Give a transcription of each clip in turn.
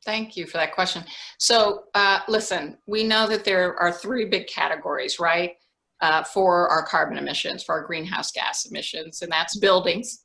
Thank you for that question. So listen, we know that there are three big categories, right, for our carbon emissions, for our greenhouse gas emissions, and that's buildings,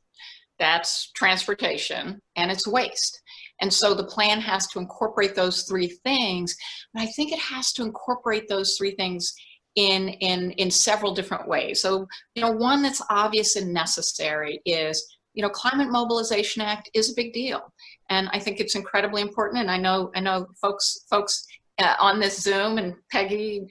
that's transportation, and it's waste. And so the plan has to incorporate those three things, but I think it has to incorporate those three things in several different ways. So, one that's obvious and necessary is, Climate Mobilization Act is a big deal. And I think it's incredibly important. And I know folks on this Zoom, and Peggy,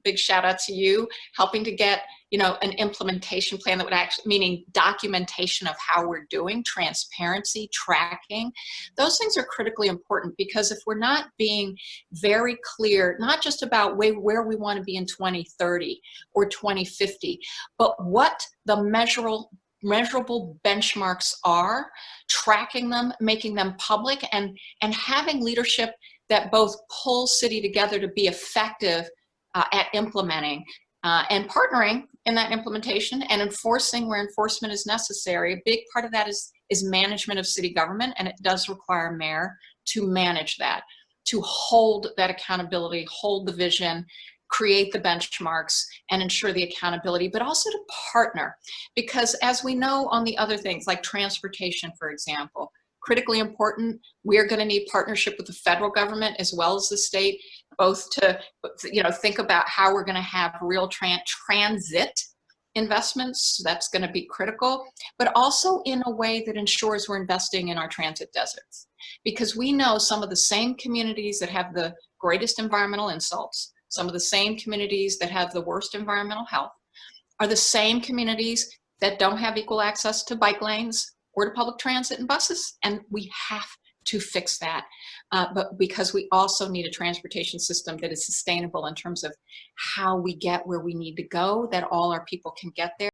big shout out to you, helping to get, an implementation plan that would actually, meaning documentation of how we're doing, transparency, tracking. Those things are critically important, because if we're not being very clear, not just about where we want to be in 2030 or 2050, but what the measurable benchmarks are, tracking them, making them public, and having leadership that both pulls city together to be effective at implementing and partnering in that implementation and enforcing where enforcement is necessary. A big part of that is management of city government, and it does require a mayor to manage that, to hold that accountability, hold the vision, create the benchmarks, and ensure the accountability, but also to partner. Because as we know on the other things, like transportation, for example, critically important, we're going to need partnership with the federal government as well as the state, both to think about how we're going to have real transit investments. That's going to be critical, but also in a way that ensures we're investing in our transit deserts. Because we know some of the same communities that have the greatest environmental insults, some of the same communities that have the worst environmental health, are the same communities that don't have equal access to bike lanes or to public transit and buses. And we have to fix that, but because we also need a transportation system that is sustainable in terms of how we get where we need to go, that all our people can get there.